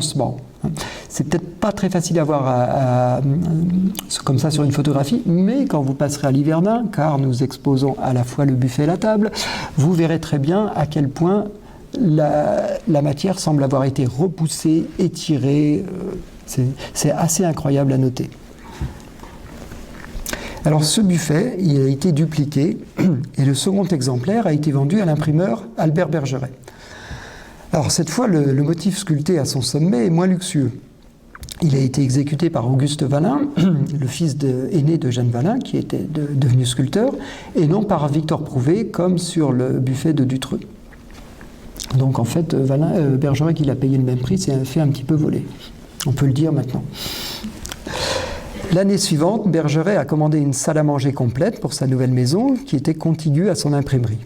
renoncement. C'est peut-être pas très facile à voir comme ça sur une photographie, mais quand vous passerez à l'Hivernin, car nous exposons à la fois le buffet et la table, vous verrez très bien à quel point la matière semble avoir été repoussée, étirée. C'est assez incroyable à noter. Alors ce buffet, il a été dupliqué et le second exemplaire a été vendu à l'imprimeur Albert Bergeret. Alors cette fois, le motif sculpté à son sommet est moins luxueux. Il a été exécuté par Auguste Valin, le fils aîné de Jeanne Valin, qui était devenu sculpteur, et non par Victor Prouvé, comme sur le buffet de Dutreux. Donc en fait, Bergeret, qui l'a payé le même prix, s'est fait un petit peu voler. On peut le dire maintenant. L'année suivante, Bergeret a commandé une salle à manger complète pour sa nouvelle maison, qui était contiguë à son imprimerie.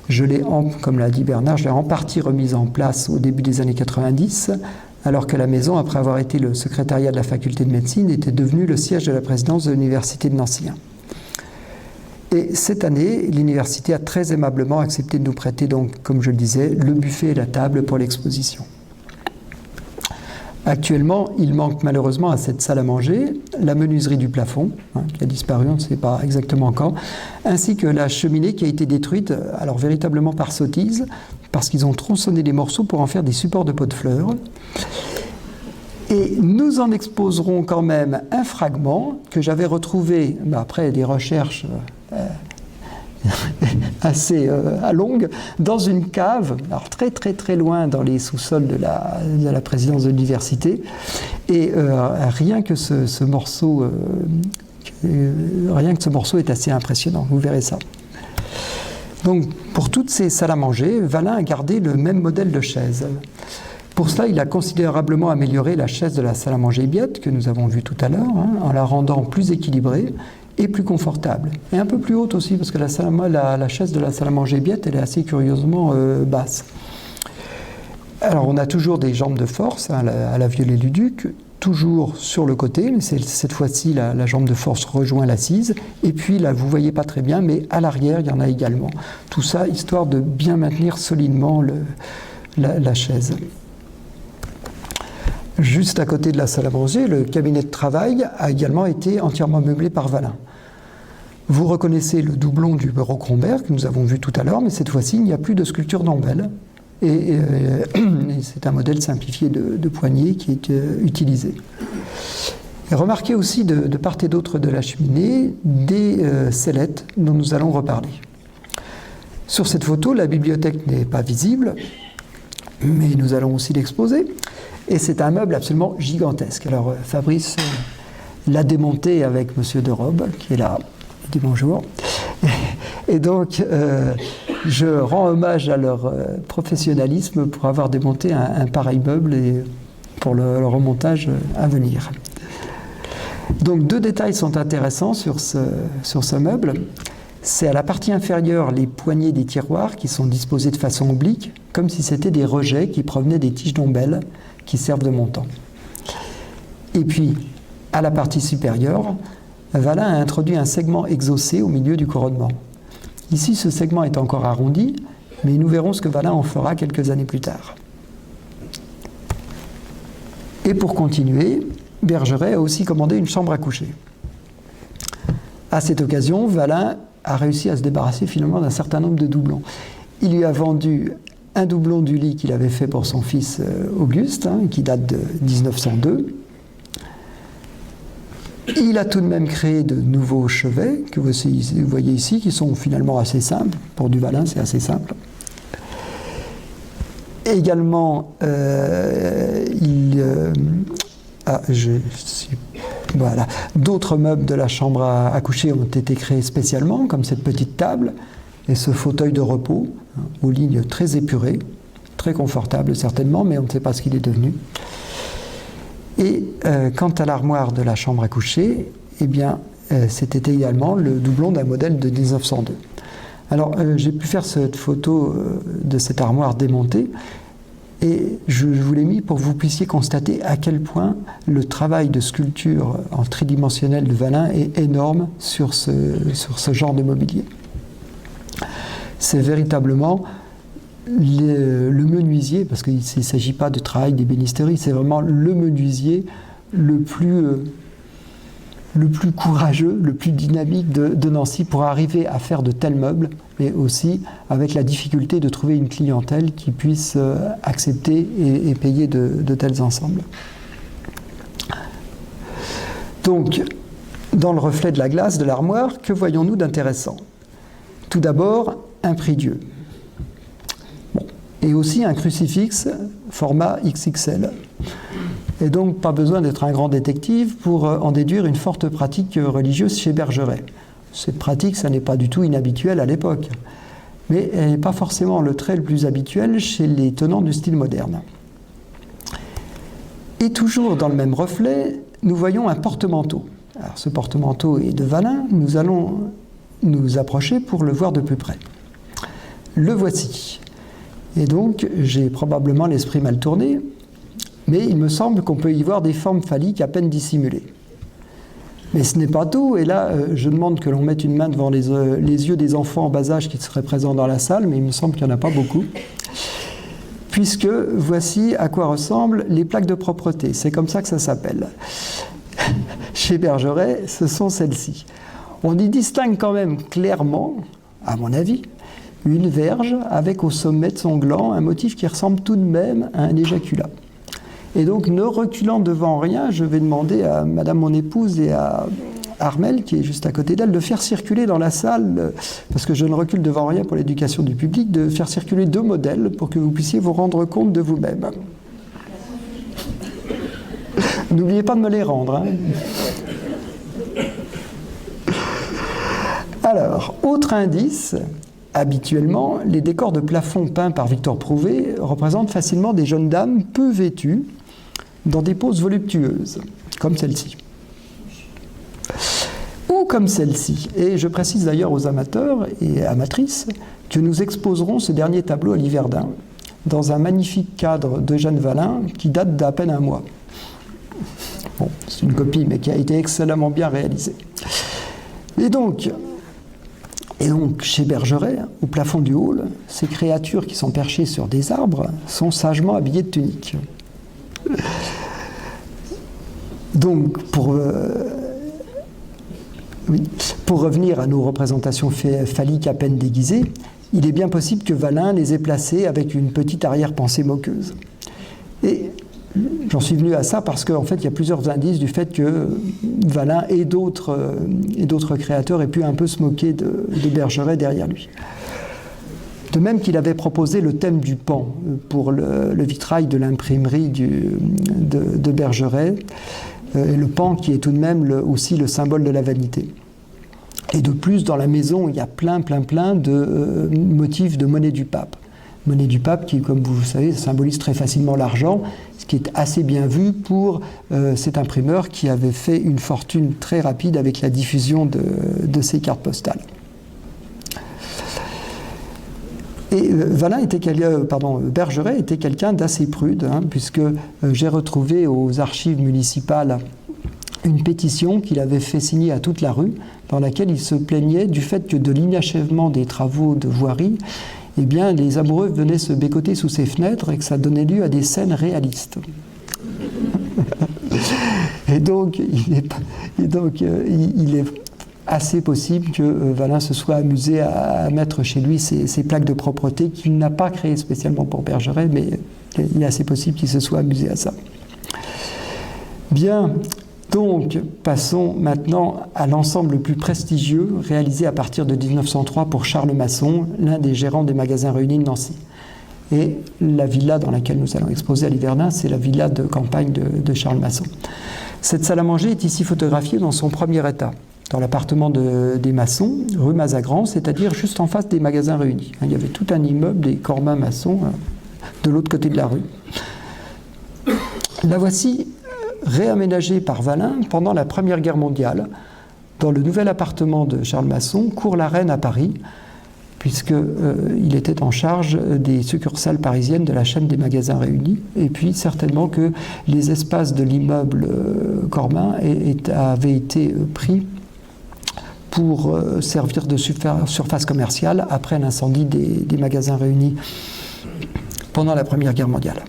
Je l'ai, comme l'a dit Bernard, je l'ai en partie remise en place au début des années 90, alors que la maison, après avoir été le secrétariat de la faculté de médecine, était devenue le siège de la présidence de l'université de Nancy. Et cette année, l'université a très aimablement accepté de nous prêter, donc, comme je le disais, le buffet et la table pour l'exposition. Actuellement, il manque malheureusement à cette salle à manger la menuiserie du plafond, qui a disparu, on ne sait pas exactement quand, ainsi que la cheminée qui a été détruite, alors véritablement par sottise, parce qu'ils ont tronçonné les morceaux pour en faire des supports de pots de fleurs. Et nous en exposerons quand même un fragment que j'avais retrouvé, après des recherches assez longues, dans une cave, alors très très très loin dans les sous-sols de la présidence de l'université. Et rien que ce morceau est assez impressionnant, vous verrez ça. Donc pour toutes ces salles à manger, Valin a gardé le même modèle de chaise. Pour cela, il a considérablement amélioré la chaise de la salle à manger Biette, que nous avons vue tout à l'heure, en la rendant plus équilibrée et plus confortable. Et un peu plus haute aussi, parce que la chaise de la salle à manger Biette, elle est assez curieusement basse. Alors on a toujours des jambes de force à la Viollet-le-Duc, toujours sur le côté, mais cette fois-ci la jambe de force rejoint l'assise, et puis là vous ne voyez pas très bien, mais à l'arrière il y en a également. Tout ça histoire de bien maintenir solidement la chaise. Juste à côté de la salle à manger, le cabinet de travail a également été entièrement meublé par Valin. Vous reconnaissez le doublon du bureau Cronberg que nous avons vu tout à l'heure, mais cette fois-ci il n'y a plus de sculpture d'Ambel. Et c'est un modèle simplifié de poignée qui est utilisé. Et remarquez aussi de part et d'autre de la cheminée des sellettes dont nous allons reparler. Sur cette photo, la bibliothèque n'est pas visible, mais nous allons aussi l'exposer. Et c'est un meuble absolument gigantesque. Alors Fabrice l'a démonté avec Monsieur de Robe, qui est là. Il dit bonjour. Et donc, je rends hommage à leur professionnalisme pour avoir démonté un pareil meuble et pour le remontage à venir. Donc, deux détails sont intéressants sur ce meuble. C'est à la partie inférieure les poignées des tiroirs qui sont disposés de façon oblique, comme si c'était des rejets qui provenaient des tiges d'ombelle qui servent de montant. Et puis, à la partie supérieure, Valin a introduit un segment exaucé au milieu du couronnement. Ici, ce segment est encore arrondi, mais nous verrons ce que Valin en fera quelques années plus tard. Et pour continuer, Bergeret a aussi commandé une chambre à coucher. À cette occasion, Valin a réussi à se débarrasser finalement d'un certain nombre de doublons. Il lui a vendu un doublon du lit qu'il avait fait pour son fils Auguste, qui date de 1902. Il a tout de même créé de nouveaux chevets, que vous voyez ici, qui sont finalement assez simples. Pour du Valin, c'est assez simple. Également, voilà. D'autres meubles de la chambre à coucher ont été créés spécialement, comme cette petite table et ce fauteuil de repos, aux lignes très épurées, très confortable certainement, mais on ne sait pas ce qu'il est devenu. Et quant à l'armoire de la chambre à coucher, eh bien, c'était également le doublon d'un modèle de 1902. Alors, j'ai pu faire cette photo de cette armoire démontée, et je vous l'ai mis pour que vous puissiez constater à quel point le travail de sculpture en tridimensionnel de Valin est énorme sur ce genre de mobilier. C'est véritablement le menuisier, parce qu'il ne s'agit pas de travail d'ébénisterie, c'est vraiment le menuisier le plus courageux, le plus dynamique de Nancy pour arriver à faire de tels meubles, mais aussi avec la difficulté de trouver une clientèle qui puisse accepter et payer de tels ensembles. Donc, dans le reflet de la glace de l'armoire, que voyons-nous d'intéressant? Tout d'abord, un prie-dieu. Bon. Et aussi un crucifix format XXL. Et donc, pas besoin d'être un grand détective pour en déduire une forte pratique religieuse chez Bergeret. Cette pratique, ça n'est pas du tout inhabituel à l'époque. Mais elle n'est pas forcément le trait le plus habituel chez les tenants du style moderne. Et toujours dans le même reflet, nous voyons un porte-manteau. Alors, ce porte-manteau est de Valin, nous allons nous approcher pour le voir de plus près. Le voici. Et donc, j'ai probablement l'esprit mal tourné, mais il me semble qu'on peut y voir des formes phalliques à peine dissimulées. Mais ce n'est pas tout, et là, je demande que l'on mette une main devant les yeux des enfants en bas âge qui seraient présents dans la salle, mais il me semble qu'il n'y en a pas beaucoup. Puisque voici à quoi ressemblent les plaques de propreté. C'est comme ça que ça s'appelle. Chez Bergeret, ce sont celles-ci. On y distingue quand même clairement, à mon avis, une verge avec au sommet de son gland un motif qui ressemble tout de même à un éjaculat. Et donc, ne reculant devant rien, je vais demander à Madame mon épouse et à Armel, qui est juste à côté d'elle, de faire circuler dans la salle, parce que je ne recule devant rien pour l'éducation du public, de faire circuler 2 modèles pour que vous puissiez vous rendre compte de vous-même. N'oubliez pas de me les rendre. Hein. Alors, autre indice, habituellement, les décors de plafond peints par Victor Prouvé représentent facilement des jeunes dames peu vêtues dans des poses voluptueuses, comme celle-ci. Ou comme celle-ci. Et je précise d'ailleurs aux amateurs et amatrices que nous exposerons ce dernier tableau à l'Yverdun dans un magnifique cadre d'Eugène Valin qui date d'à peine un mois. Bon, c'est une copie, mais qui a été excellemment bien réalisée. Et donc, chez Bergeret, au plafond du hall, ces créatures qui sont perchées sur des arbres sont sagement habillées de tuniques. Donc, pour revenir à nos représentations phalliques à peine déguisées, il est bien possible que Valin les ait placées avec une petite arrière-pensée moqueuse. Et j'en suis venu à ça parce qu'en fait, il y a plusieurs indices du fait que Valin et d'autres créateurs aient pu un peu se moquer de Bergeret derrière lui. De même qu'il avait proposé le thème du pan pour le vitrail de l'imprimerie de Bergeret, le pan qui est tout de même aussi le symbole de la vanité. Et de plus, dans la maison, il y a plein de motifs de monnaie du pape. Monnaie du pape qui, comme vous le savez, symbolise très facilement l'argent, ce qui est assez bien vu pour cet imprimeur qui avait fait une fortune très rapide avec la diffusion de ces cartes postales. Et Bergeret était quelqu'un d'assez prude, hein, puisque j'ai retrouvé aux archives municipales une pétition qu'il avait fait signer à toute la rue, dans laquelle il se plaignait du fait que de l'inachèvement des travaux de voirie, eh bien, les amoureux venaient se bécoter sous ses fenêtres et que ça donnait lieu à des scènes réalistes. Et donc, il est assez possible que Valin se soit amusé à mettre chez lui ces plaques de propreté qu'il n'a pas créées spécialement pour Bergeret, mais il est assez possible qu'il se soit amusé à ça. Bien, donc passons maintenant à l'ensemble le plus prestigieux réalisé à partir de 1903 pour Charles Masson, l'un des gérants des magasins Réunis de Nancy. Et la villa dans laquelle nous allons exposer à l'Yverdun, c'est la villa de campagne de Charles Masson. Cette salle à manger est ici photographiée dans son premier état, dans l'appartement des Massons, rue Mazagran, c'est-à-dire juste en face des magasins Réunis. Il y avait tout un immeuble des Corbin Massons de l'autre côté de la rue. La voici réaménagée par Valin pendant la Première Guerre mondiale, dans le nouvel appartement de Charles Masson, cours la Reine à Paris, puisqu'il était en charge des succursales parisiennes de la chaîne des magasins Réunis, et puis certainement que les espaces de l'immeuble Corbin avaient été pris pour servir de surface commerciale après l'incendie des magasins Réunis pendant la Première Guerre mondiale.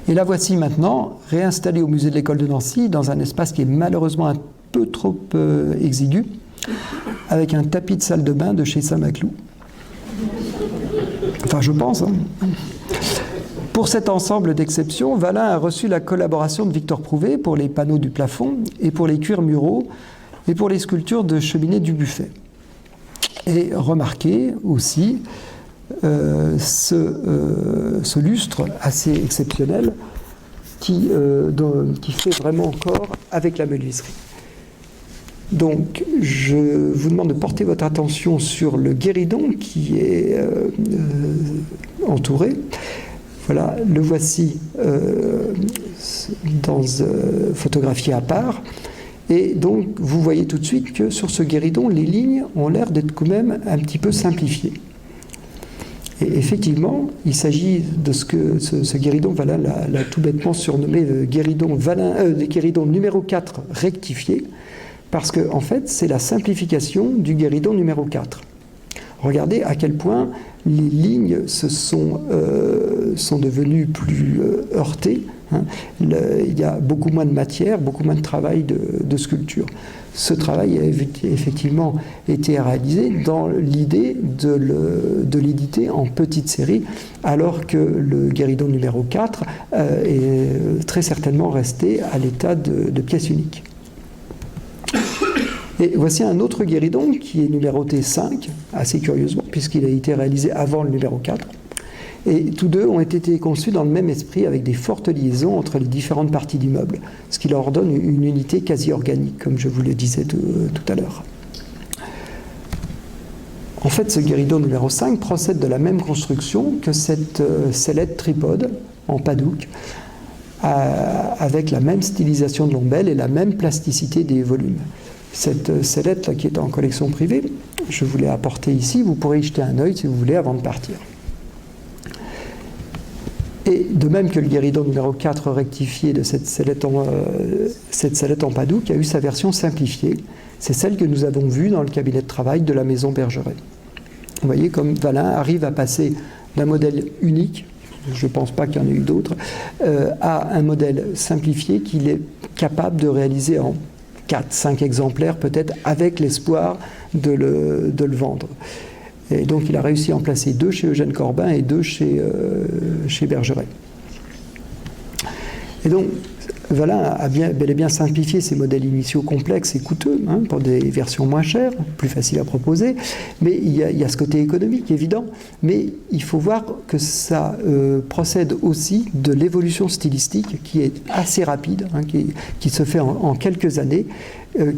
Et la voici maintenant réinstallée au musée de l'école de Nancy dans un espace qui est malheureusement un peu trop exigu, avec un tapis de salle de bain de chez Saint-Maclou. Enfin, je pense. Hein. Pour cet ensemble d'exceptions, Valin a reçu la collaboration de Victor Prouvé pour les panneaux du plafond et pour les cuirs muraux et pour les sculptures de cheminée du buffet. Et remarquez aussi ce lustre assez exceptionnel qui fait vraiment corps avec la menuiserie. Donc, je vous demande de porter votre attention sur le guéridon qui est entouré. Voilà, le voici photographié à part. Et donc, vous voyez tout de suite que sur ce guéridon, les lignes ont l'air d'être quand même un petit peu simplifiées. Et effectivement, il s'agit de ce guéridon, Valin l'a tout bêtement surnommé le guéridon numéro 4 rectifié, parce que en fait, c'est la simplification du guéridon numéro 4. Regardez à quel point les lignes sont devenues plus heurtées. Hein. Il y a beaucoup moins de matière, beaucoup moins de travail de sculpture. Ce travail a effectivement été réalisé dans l'idée de l'éditer en petite série, alors que le guéridon numéro 4 est très certainement resté à l'état de pièce unique. Et voici un autre guéridon qui est numéroté 5, assez curieusement, puisqu'il a été réalisé avant le numéro 4. Et tous deux ont été conçus dans le même esprit, avec des fortes liaisons entre les différentes parties du meuble, ce qui leur donne une unité quasi organique, comme je vous le disais tout à l'heure. En fait, ce guéridon numéro 5 procède de la même construction que cette sellette tripode en padouk, avec la même stylisation de l'ombelle et la même plasticité des volumes. Cette sellette là, qui est en collection privée, je vous l'ai apportée ici, vous pourrez y jeter un œil si vous voulez avant de partir. Et de même que le guéridon numéro 4 rectifié de cette sellette en padouk a eu sa version simplifiée, c'est celle que nous avons vue dans le cabinet de travail de la maison Bergeret. Vous voyez comme Valin arrive à passer d'un modèle unique, je ne pense pas qu'il y en ait eu d'autres, à un modèle simplifié qu'il est capable de réaliser en 4-5 exemplaires peut-être, avec l'espoir de le vendre. Et donc il a réussi à en placer 2 chez Eugène Corbin et 2 chez Bergeret. Et donc Valin a bel et bien simplifié ces modèles initiaux complexes et coûteux, hein, pour des versions moins chères, plus faciles à proposer, mais il y a ce côté économique évident, mais il faut voir que ça procède aussi de l'évolution stylistique qui est assez rapide, hein, qui se fait en quelques années,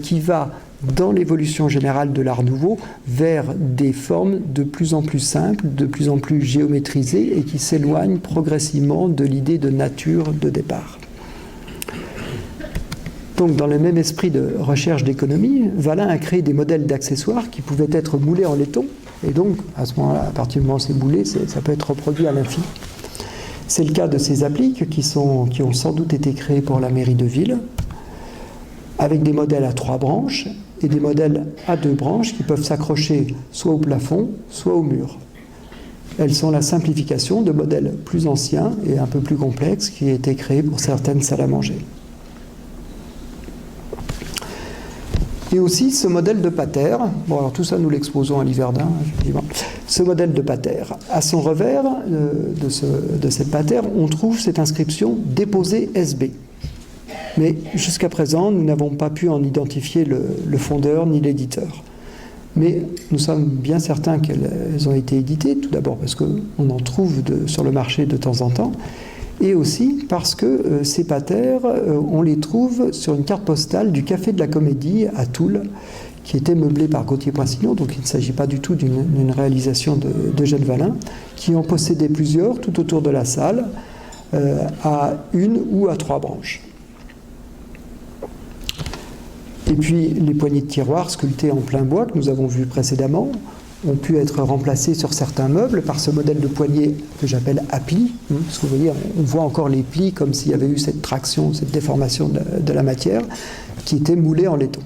qui va dans l'évolution générale de l'Art nouveau vers des formes de plus en plus simples, de plus en plus géométrisées et qui s'éloignent progressivement de l'idée de nature de départ. Donc, dans le même esprit de recherche d'économie, Valin a créé des modèles d'accessoires qui pouvaient être moulés en laiton, et donc, à ce moment-là, à partir du moment où c'est moulé, ça peut être reproduit à l'infini. C'est le cas de ces appliques qui ont sans doute été créées pour la mairie de ville, avec des modèles à 3 branches et des modèles à 2 branches qui peuvent s'accrocher soit au plafond, soit au mur. Elles sont la simplification de modèles plus anciens et un peu plus complexes qui ont été créés pour certaines salles à manger. Et aussi ce modèle de pater, bon alors tout ça nous l'exposons à l'Yverdun, effectivement. Ce modèle de pater, à son revers de cette pater, on trouve cette inscription « Déposé SB ». Mais jusqu'à présent, nous n'avons pas pu en identifier le fondeur ni l'éditeur. Mais nous sommes bien certains qu'elles ont été éditées, tout d'abord parce qu'on en trouve sur le marché de temps en temps, et aussi parce que ces patères, on les trouve sur une carte postale du Café de la Comédie à Toul, qui était meublé par Gauthier Poinsignon, donc il ne s'agit pas du tout d'une réalisation d'Eugène Valin, qui en possédait plusieurs tout autour de la salle, à 1 ou à 3 branches. Et puis les poignées de tiroirs sculptées en plein bois que nous avons vues précédemment ont pu être remplacées sur certains meubles par ce modèle de poignée que j'appelle à plis, parce que vous voyez, on voit encore les plis comme s'il y avait eu cette traction, cette déformation de la matière qui était moulée en laiton.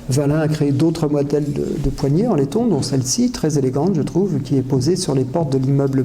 Valin a créé d'autres modèles de poignées en laiton, dont celle-ci, très élégante, je trouve, qui est posée sur les portes de l'immeuble